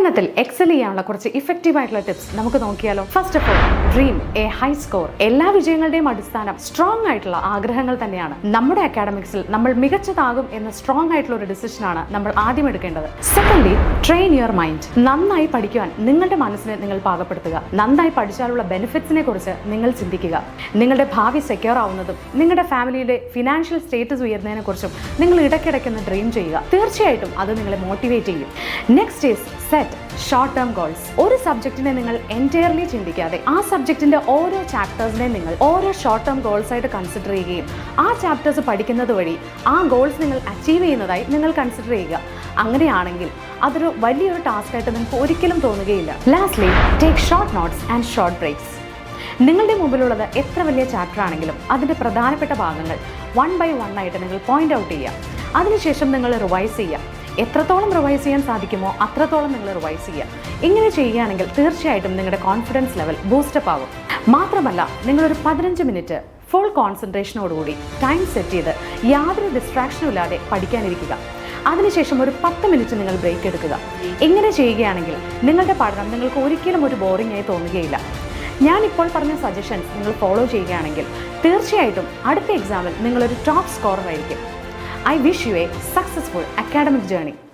പഠനത്തിൽ എക്സൽ ചെയ്യാനുള്ള കുറച്ച് ഇഫക്റ്റീവ് ആയിട്ടുള്ള ടിപ്സ് നമുക്ക് നോക്കിയാലോ. First of all, dream A high score. എല്ലാ വിജയങ്ങളുടെയും അടിസ്ഥാനം സ്ട്രോങ് ആയിട്ടുള്ള ആഗ്രഹങ്ങൾ തന്നെയാണ്. നമ്മുടെ അക്കാഡമിക്സിൽ നമ്മൾ മികച്ചതാകും എന്ന സ്ട്രോങ് ആയിട്ടുള്ള ഒരു ഡിസിഷനാണ് നമ്മൾ ആദ്യം എടുക്കേണ്ടത്. Secondly, train your mind. നന്നായി പഠിക്കുവാൻ നിങ്ങളുടെ മനസ്സിനെ നിങ്ങൾ പാകപ്പെടുത്തുക. നന്നായി പഠിച്ചാലുള്ള ബെനിഫിറ്റ്സിനെ കുറിച്ച് നിങ്ങൾ ചിന്തിക്കുക. നിങ്ങളുടെ ഭാവി സെക്യൂർ ആവുന്നതും നിങ്ങളുടെ ഫാമിലിയുടെ ഫിനാൻഷ്യൽ സ്റ്റേറ്റസ് ഉയർന്നതിനെ കുറിച്ചും നിങ്ങൾ ഇടയ്ക്കിടയ്ക്കൊന്ന് ഡ്രീം ചെയ്യുക. തീർച്ചയായിട്ടും അത് നിങ്ങളെ മോട്ടിവേറ്റ് ചെയ്യും. Next is set short term goals. ഒരു സബ്ജക്റ്റിനെ നിങ്ങൾ എൻറ്റയർലി ചിന്തിക്കാതെ ആ സബ്ജക്റ്റിന്റെ ഓരോ ചാപ്റ്റേഴ്സിനെ നിങ്ങൾ ഓരോ ഷോർട്ട് ടേം ഗോൾസ് ആയിട്ട് കൺസിഡർ ചെയ്യുകയും ആ ചാപ്റ്റേഴ്സ് പഠിക്കുന്നത് വഴി ആ ഗോൾസ് നിങ്ങൾ അച്ചീവ് ചെയ്യുന്നതായി നിങ്ങൾ കൺസിഡർ ചെയ്യുക. അങ്ങനെയാണെങ്കിൽ അതൊരു വലിയൊരു ടാസ്ക് ആയിട്ട് നിങ്ങൾക്ക് ഒരിക്കലും തോന്നുകയില്ല. Lastly, take short notes and short breaks. നിങ്ങളുടെ മുമ്പിലുള്ളത് എത്ര വലിയ ചാപ്റ്റർ ആണെങ്കിലും അതിൻ്റെ പ്രധാനപ്പെട്ട ഭാഗങ്ങൾ 1 by 1 ആയിട്ട് നിങ്ങൾ പോയിന്റ് ഔട്ട് ചെയ്യുക. അതിനുശേഷം നിങ്ങൾ റിവൈസ് ചെയ്യുക. എത്രത്തോളം റിവൈസ് ചെയ്യാൻ സാധിക്കുമോ അത്രത്തോളം നിങ്ങൾ റിവൈസ് ചെയ്യുക. ഇങ്ങനെ ചെയ്യുകയാണെങ്കിൽ തീർച്ചയായിട്ടും നിങ്ങളുടെ കോൺഫിഡൻസ് ലെവൽ ബൂസ്റ്റപ്പ് ആകും. മാത്രമല്ല, നിങ്ങളൊരു 15 മിനിറ്റ് ഫുൾ കോൺസെൻട്രേഷനോടുകൂടി ടൈം സെറ്റ് ചെയ്ത് യാതൊരു ഡിസ്ട്രാക്ഷനും ഇല്ലാതെ പഠിക്കാനിരിക്കുക. അതിനുശേഷം ഒരു 10 മിനിറ്റ് നിങ്ങൾ ബ്രേക്ക് എടുക്കുക. ഇങ്ങനെ ചെയ്യുകയാണെങ്കിൽ നിങ്ങളുടെ പഠനം നിങ്ങൾക്ക് ഒരിക്കലും ഒരു ബോറിംഗ് ആയി തോന്നുകയില്ല. ഞാനിപ്പോൾ പറഞ്ഞ സജഷൻസ് നിങ്ങൾ ഫോളോ ചെയ്യുകയാണെങ്കിൽ തീർച്ചയായിട്ടും അടുത്ത എക്സാമിൽ നിങ്ങളൊരു ടോപ്പ് സ്കോറർ ആയിരിക്കും. I wish you a successful academic journey.